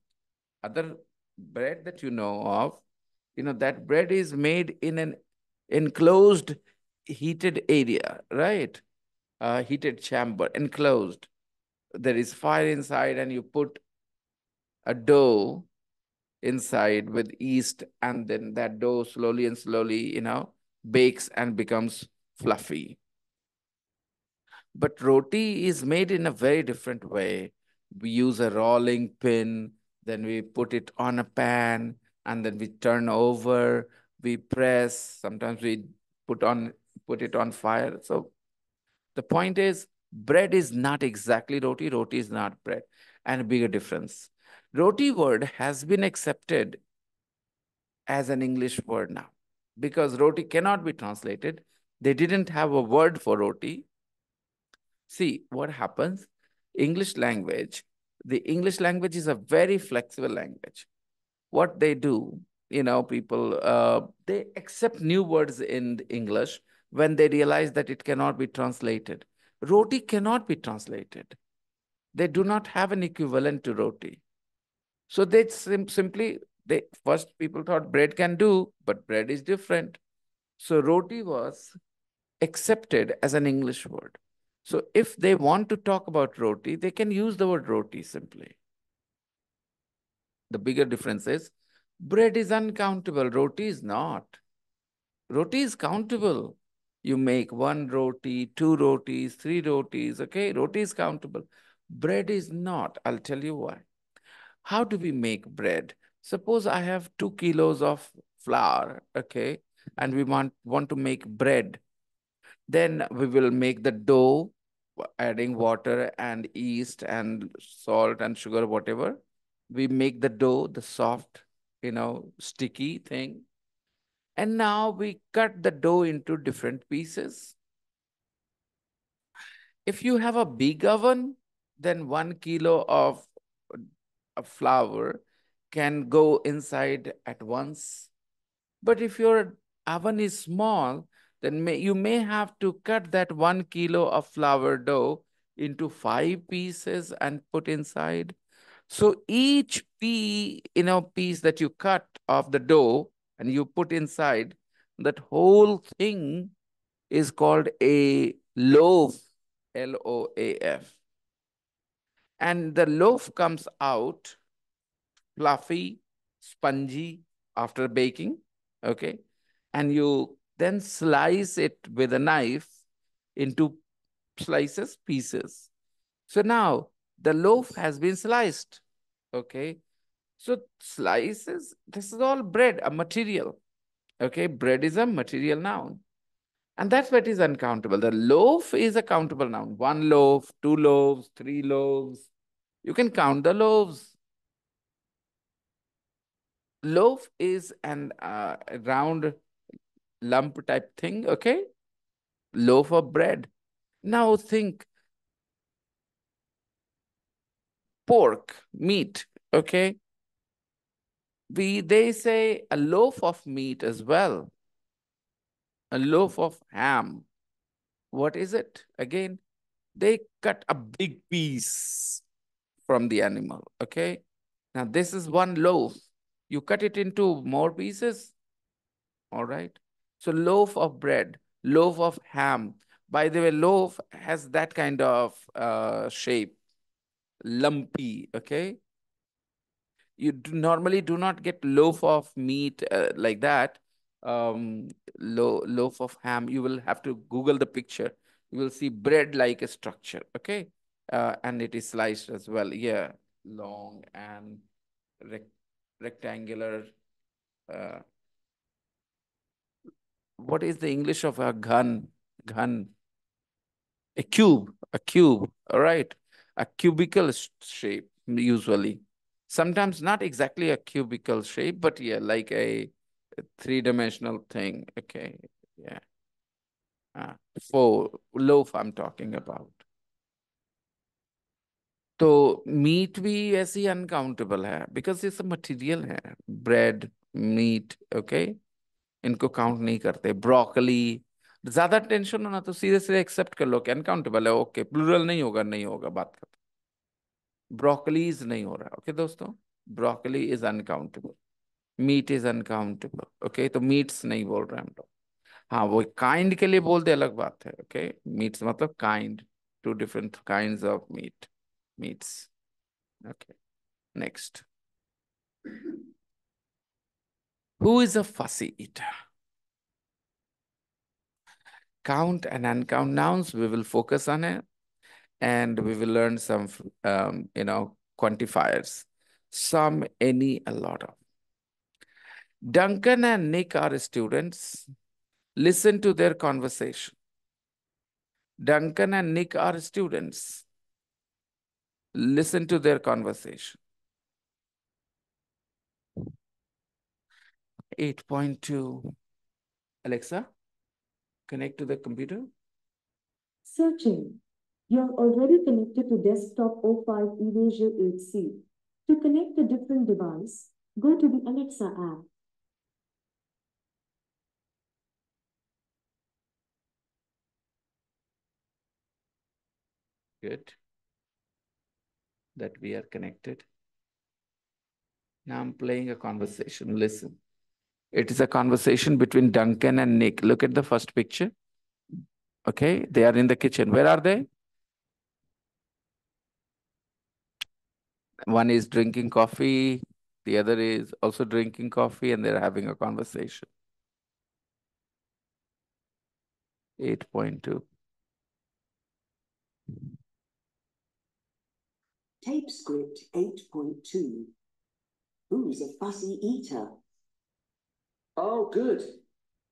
Other bread that you know of, that bread is made in an enclosed heated area, right? Heated chamber, enclosed. There is fire inside and you put a dough inside with yeast, and then that dough slowly and slowly, bakes and becomes fluffy. But roti is made in a very different way. We use a rolling pin, then we put it on a pan, and then we turn over, we press, sometimes we put on put it on fire. So the point is, bread is not exactly roti, roti is not bread. And a bigger difference. Roti word has been accepted as an English word now because roti cannot be translated. They didn't have a word for roti. See what happens. The English language is a very flexible language. What they do, people, they accept new words in English when they realize that it cannot be translated. Roti cannot be translated. They do not have an equivalent to roti. So they simply, they first people thought bread can do, but bread is different. So roti was accepted as an English word. So if they want to talk about roti, they can use the word roti simply. The bigger difference is bread is uncountable, roti is not. Roti is countable. You make one roti, two rotis, three rotis, okay? Roti is countable. Bread is not. I'll tell you why. How do we make bread? Suppose I have 2 kilos of flour, okay? And we want to make bread. Then we will make the dough, adding water and yeast and salt and sugar, whatever. We make the dough, the soft, sticky thing. And now we cut the dough into different pieces. If you have a big oven, then 1 kilo of flour can go inside at once. But if your oven is small, then you may have to cut that 1 kilo of flour dough into 5 pieces and put inside. So each piece that you cut of the dough and you put inside, that whole thing is called a loaf, Loaf. And the loaf comes out fluffy, spongy after baking, okay? And you then slice it with a knife into pieces. So now the loaf has been sliced, okay? So slices, this is all bread, a material, okay? Bread is a material noun. And that's what is uncountable. The loaf is a countable noun. 1 loaf, 2 loaves, 3 loaves. You can count the loaves. Loaf is an round lump type thing, okay? Loaf of bread. Now think pork, meat, okay? They say a loaf of meat as well, a loaf of ham. What is it? Again, they cut a big piece from the animal, okay? Now this is 1 loaf. You cut it into more pieces, all right? So loaf of bread, loaf of ham. By the way, loaf has that kind of shape, lumpy, okay? You normally do not get loaf of meat like that. Um, loaf of ham, you will have to Google the picture. You will see bread like a structure, okay? And it is sliced as well. Yeah, long and rec rectangular. Uh, what is the English of a gun? Gun. A cube, all right. A cubical shape, usually. Sometimes not exactly a cubical shape, but yeah, like a three-dimensional thing. Okay, yeah. For loaf I'm talking about. तो meet भी ऐसे ही uncountable है because ये सब material है bread meet okay इनको count नहीं करते ब्रोकली ज्यादा टेंशन होना तो सीधे सीधे एक्सेप्ट कर लो कि अनकाउंटेबल है ओके प्लूरल नहीं होगा बात खत्म ब्रोकलीज नहीं हो रहा ओके दोस्तों broccoli is uncountable meat is uncountable okay तो मीट्स नहीं बोल रहे हम लोग हाँ वो काइंड के लिए बोल दे अलग बात है ओके मीट्स मतलब kind two different kinds of meats okay next who is a fussy eater? Count and uncount nouns, we will focus on it, and we will learn some, quantifiers. Some, any, a lot of. Duncan and Nick are students. Listen to their conversation. Duncan and Nick are students. Listen to their conversation. 8.2. Alexa, connect to the computer. Searching. You're already connected to desktop O5 Erasure 8C. To connect a different device, go to the Alexa app. Good. That we are connected. Now I'm playing a conversation. Listen. It is a conversation between Duncan and Nick. Look at the first picture. Okay, they are in the kitchen. Where are they? One is drinking coffee. The other is also drinking coffee and they're having a conversation. 8.2. Tape script 8.2. Who's a fussy eater? Oh, good.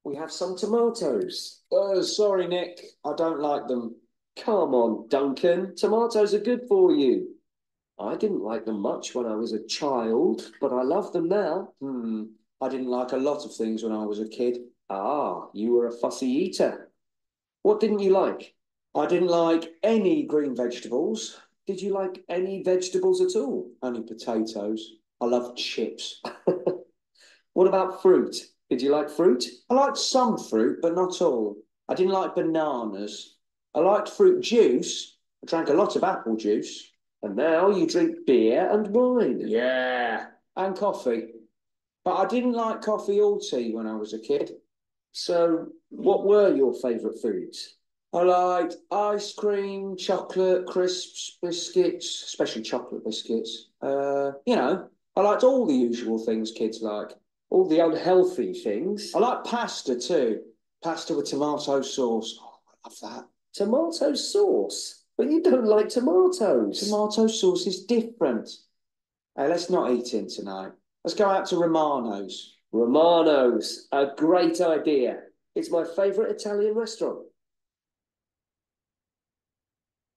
We have some tomatoes. Sorry, Nick. I don't like them. Come on, Duncan. Tomatoes are good for you. I didn't like them much when I was a child, but I love them now. I didn't like a lot of things when I was a kid. Ah, you were a fussy eater. What didn't you like? I didn't like any green vegetables. Did you like any vegetables at all? Only potatoes. I love chips. What about fruit? Did you like fruit? I liked some fruit, but not all. I didn't like bananas. I liked fruit juice. I drank a lot of apple juice. And now you drink beer and wine. Yeah. And coffee. But I didn't like coffee or tea when I was a kid. So, what were your favourite foods? I liked ice cream, chocolate, crisps, biscuits, especially chocolate biscuits. I liked all the usual things kids like, all the unhealthy things. I like pasta too. Pasta with tomato sauce. Oh, I love that. Tomato sauce? But you don't like tomatoes. Tomato sauce is different. Hey, let's not eat in tonight. Let's go out to Romano's. Romano's, a great idea. It's my favourite Italian restaurant.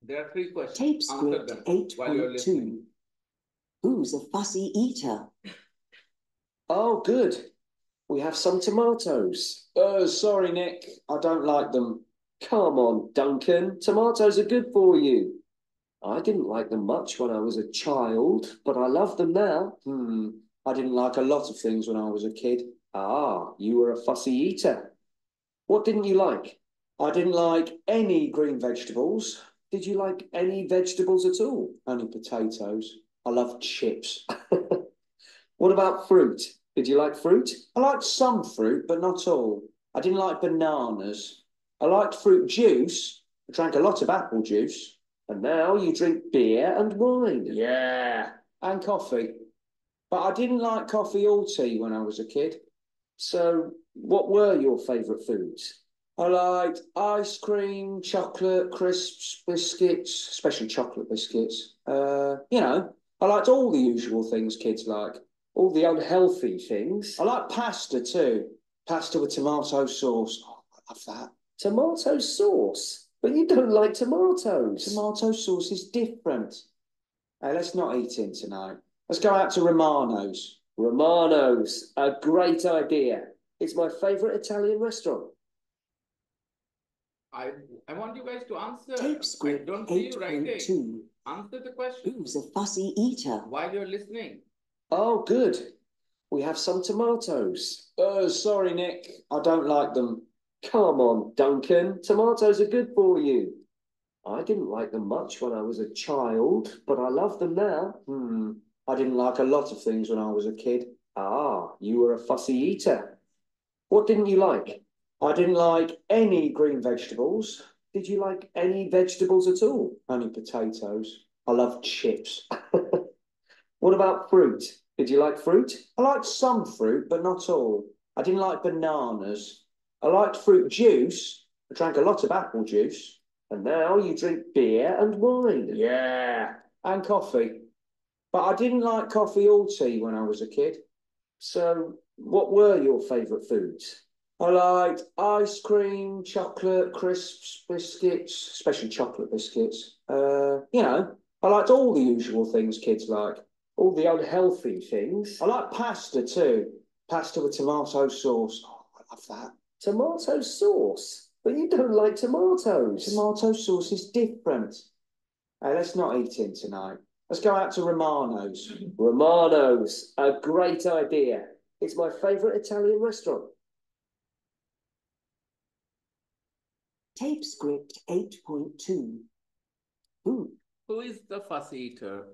There are three questions. Tape Answer script them while you're 8.2. listening. Who's a fussy eater? Oh, good. We have some tomatoes. Sorry, Nick. I don't like them. Come on, Duncan. Tomatoes are good for you. I didn't like them much when I was a child, but I love them now. I didn't like a lot of things when I was a kid. Ah, you were a fussy eater. What didn't you like? I didn't like any green vegetables. Did you like any vegetables at all? Only potatoes. I love chips. What about fruit? Did you like fruit? I liked some fruit, but not all. I didn't like bananas. I liked fruit juice. I drank a lot of apple juice. And now you drink beer and wine. Yeah. And coffee. But I didn't like coffee or tea when I was a kid. So, what were your favourite foods? I liked ice cream, chocolate, crisps, biscuits, especially chocolate biscuits. I liked all the usual things kids like, all the unhealthy things. I like pasta too. Pasta with tomato sauce. Oh, I love that. Tomato sauce? But you don't like tomatoes. Tomato sauce is different. Hey, let's not eat in tonight. Let's go out to Romano's. Romano's, a great idea. It's my favourite Italian restaurant. I I want you guys to answer. Tape script I don't see you writing. 8.2. Answer the question Who's a fussy eater? while you're listening. Oh, good. We have some tomatoes. Sorry, Nick. I don't like them. Come on, Duncan. Tomatoes are good for you. I didn't like them much when I was a child, but I love them now. I didn't like a lot of things when I was a kid. Ah, you were a fussy eater. What didn't you like? I didn't like any green vegetables. Did you like any vegetables at all? Only potatoes. I love chips. What about fruit? Did you like fruit? I liked some fruit, but not all. I didn't like bananas. I liked fruit juice. I drank a lot of apple juice. And now you drink beer and wine. Yeah. And coffee. But I didn't like coffee or tea when I was a kid. So, what were your favourite foods? I liked ice cream, chocolate, crisps, biscuits, especially chocolate biscuits. I liked all the usual things kids like, all the unhealthy things. I like pasta too. Pasta with tomato sauce. Oh, I love that. Tomato sauce? But you don't like tomatoes. Tomato sauce is different. Hey, let's not eat in tonight. Let's go out to Romano's. Romano's, a great idea. It's my favourite Italian restaurant. Tape script 8.2. Who is the fussy eater?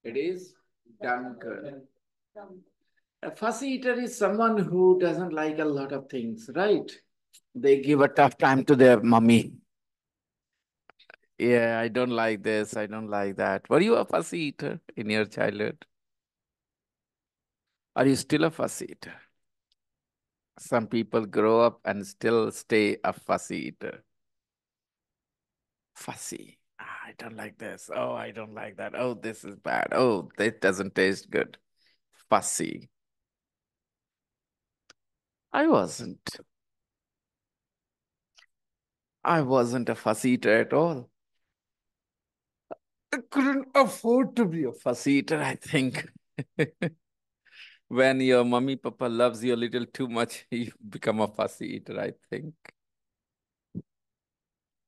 It is Duncan. A fussy eater is someone who doesn't like a lot of things, right? They give a tough time to their mummy. Yeah, I don't like this. I don't like that. Were you a fussy eater in your childhood? Are you still a fussy eater? Some people grow up and still stay a fussy eater. Fussy. Ah, I don't like this. Oh, I don't like that. Oh, this is bad. Oh, this doesn't taste good. Fussy. I wasn't. I wasn't a fussy eater at all. I couldn't afford to be a fussy eater, I think. When your mummy papa loves you a little too much, you become a fussy eater, I think.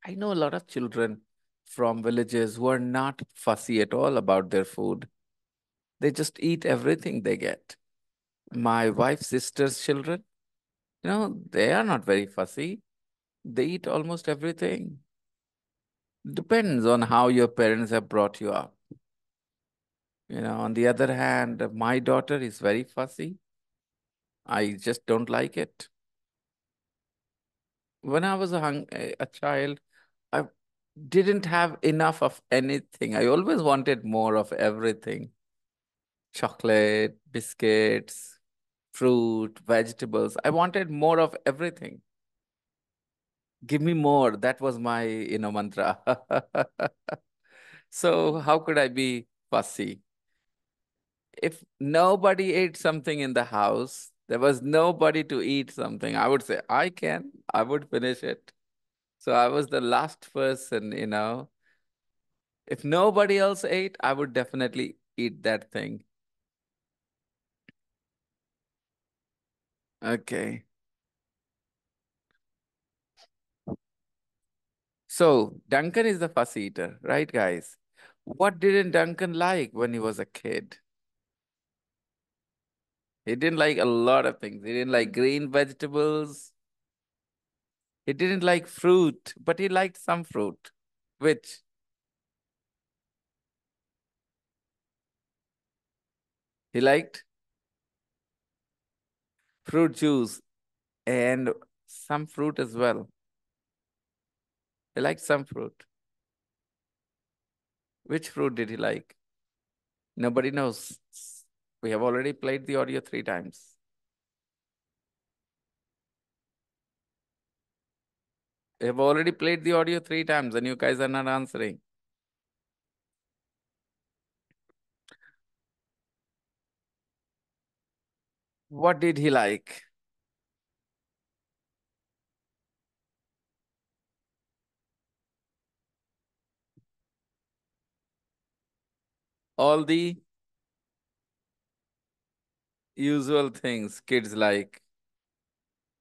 I know a lot of children from villages who are not fussy at all about their food. They just eat everything they get. My wife's sister's children, they are not very fussy. They eat almost everything. Depends on how your parents have brought you up. On the other hand, my daughter is very fussy. I just don't like it. When I was a child, I didn't have enough of anything. I always wanted more of everything: chocolate, biscuits, fruit, vegetables. I wanted more of everything. Give me more. That was my, mantra. So how could I be fussy? If nobody ate something in the house, there was nobody to eat something, I would say, I can, I would finish it. So I was the last person, If nobody else ate, I would definitely eat that thing. Okay. So Duncan is the fussy eater, right, guys? What didn't Duncan like when he was a kid? He didn't like a lot of things. He didn't like green vegetables. He didn't like fruit, but he liked some fruit. Which? He liked fruit juice and some fruit as well. He liked some fruit. Which fruit did he like? Nobody knows. We have already played the audio 3 times. We have already played the audio 3 times and you guys are not answering. What did he like? All the usual things kids like.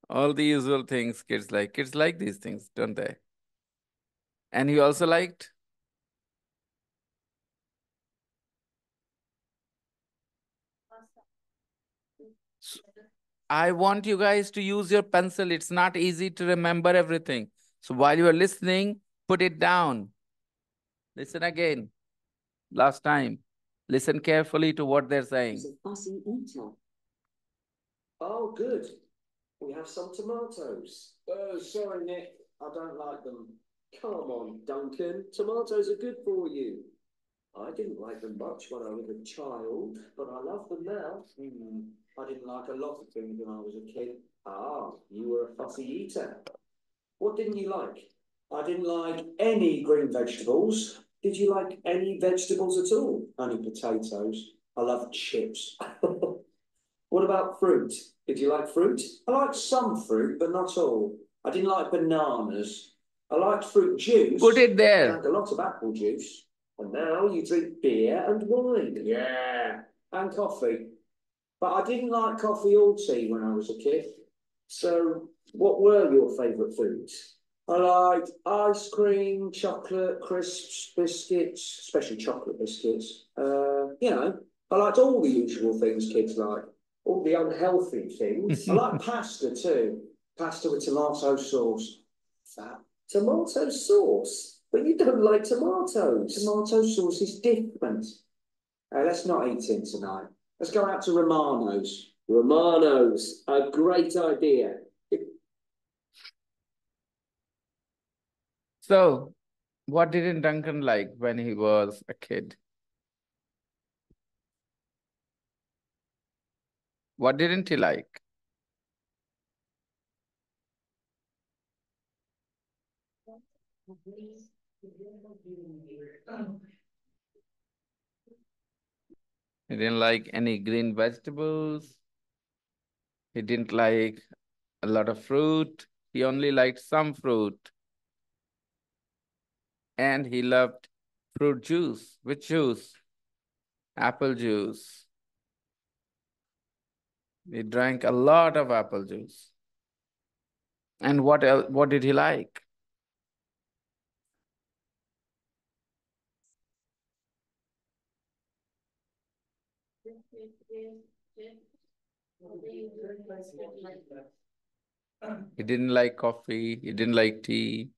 All the usual things kids like. Kids like these things, don't they? And he also liked. I want you guys to use your pencil. It's not easy to remember everything. So while you are listening, put it down. Listen again. Last time. Listen carefully to what they're saying. He's a fussy eater. Oh, good. We have some tomatoes. Oh, sorry, Nick. I don't like them. Come on, Duncan. Tomatoes are good for you. I didn't like them much when I was a child, but I love them now. I didn't like a lot of things when I was a kid. Ah, you were a fussy eater. What didn't you like? I didn't like any green vegetables. Did you like any vegetables at all? Only potatoes. I love chips. What about fruit? Did you like fruit? I liked some fruit, but not all. I didn't like bananas. I liked fruit juice. Put it I there. drank a lot of apple juice. And now you drink beer and wine. Yeah. And coffee. But I didn't like coffee or tea when I was a kid. So, what were your favourite foods? I liked ice cream, chocolate, crisps, biscuits, especially chocolate biscuits. I liked all the usual things kids like, all the unhealthy things. I like pasta too. Pasta with tomato sauce. That tomato sauce? But you don't like tomatoes. Tomato sauce is different. Let's not eat in tonight. Let's go out to Romano's. Romano's, a great idea. So, what didn't Duncan like when he was a kid? What didn't he like? He didn't like any green vegetables. He didn't like a lot of fruit. He only liked some fruit. And he loved fruit juice. Which juice? Apple juice. He drank a lot of apple juice. And what else? What did he like? He didn't like coffee. He didn't like tea.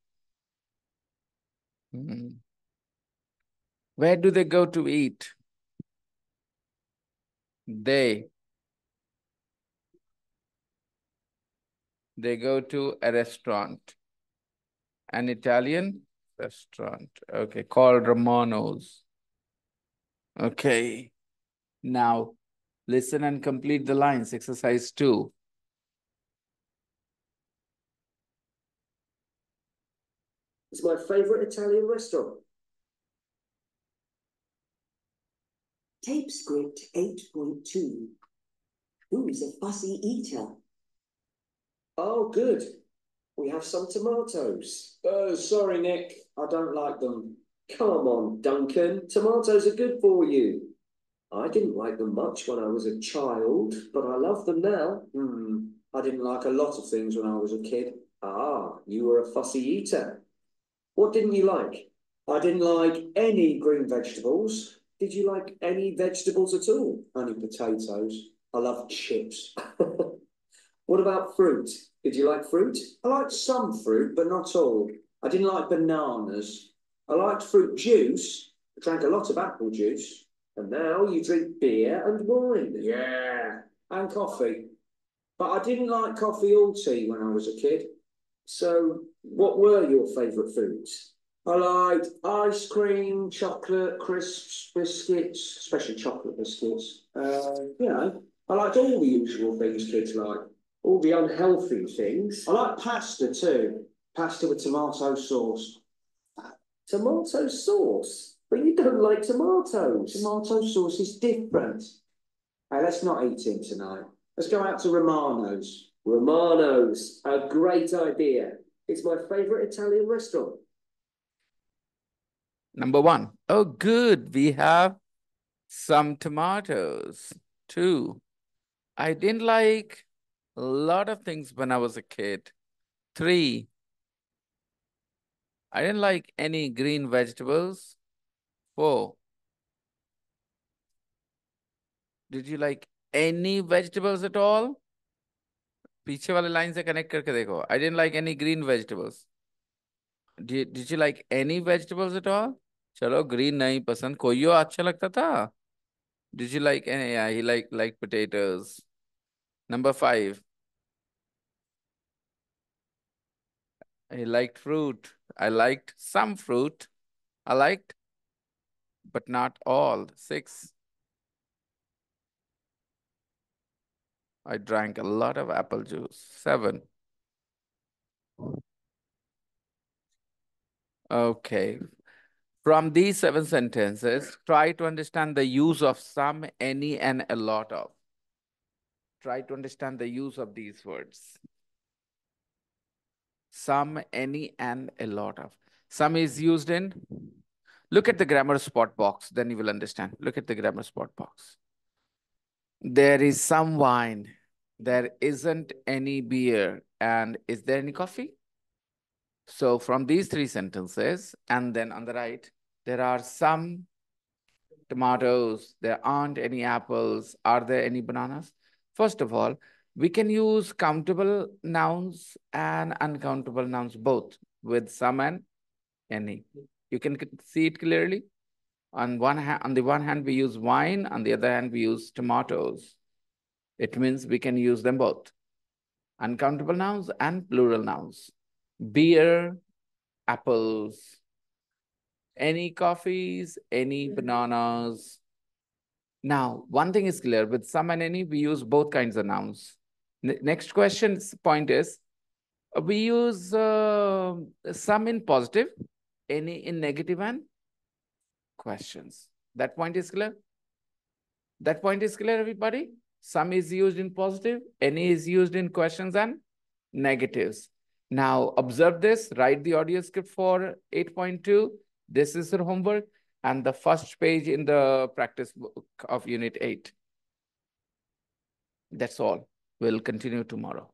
Where do they go to eat? They go to a restaurant. An Italian restaurant. Okay, called Romano's. Okay. Now, listen and complete the lines. Exercise 2. It's my favorite Italian restaurant. Tape script 8.2. Who's a fussy eater? Oh, good. We have some tomatoes. Oh, sorry, Nick. I don't like them. Come on, Duncan. Tomatoes are good for you. I didn't like them much when I was a child, but I love them now. I didn't like a lot of things when I was a kid. Ah, you were a fussy eater. What didn't you like? I didn't like any green vegetables. Did you like any vegetables at all? Only potatoes. I love chips. What about fruit? Did you like fruit? I liked some fruit, but not all. I didn't like bananas. I liked fruit juice. I drank a lot of apple juice. And now you drink beer and wine. Yeah. And coffee. But I didn't like coffee or tea when I was a kid. So, what were your favourite foods? I liked ice cream, crisps, biscuits, especially chocolate biscuits. I liked all the usual things kids like, all the unhealthy things. I like pasta too. Pasta with tomato sauce. Tomato sauce? But you don't like tomatoes. Tomato sauce is different. Hey, let's not eat in tonight. Let's go out to Romano's. Romano's, a great idea. It's my favourite Italian restaurant. Number 1. Oh, good. We have some tomatoes. 2. I didn't like a lot of things when I was a kid. 3. I didn't like any green vegetables. 4. Did you like any vegetables at all? पीछे वाले line से connect करके देखो. I didn't like any green vegetables. Did you like any vegetables at all? चलो green नहीं पसंद. कोई अच्छा लगता था. Did you like any? Yeah, he like potatoes. Number 5. He liked fruit. I liked some fruit. I liked, but not all. 6. I drank a lot of apple juice. 7. Okay. From these 7 sentences, try to understand the use of some, any, and a lot of. Try to understand the use of these words. Some, any, and a lot of. Some is used in, look at the grammar spot box, then you will understand. Look at the grammar spot box. There is some wine. There isn't any beer. And is there any coffee? So from these 3 sentences, and then on the right, there are some tomatoes. There aren't any apples. Are there any bananas? First of all, we can use countable nouns and uncountable nouns both with some and any. You can see it clearly. On the one hand, we use wine. On the other hand, we use tomatoes. It means we can use them both. Uncountable nouns and plural nouns. Beer, apples, any coffees, any bananas. Now, one thing is clear, with some and any, we use both kinds of nouns. Next question's point is, we use some in positive, any in negative and questions. That point is clear? That point is clear, everybody? Some is used in positive, any is used in questions and negatives. Now, observe this, write the audio script for 8.2. This is your homework and the first page in the practice book of Unit 8. That's all. We'll continue tomorrow.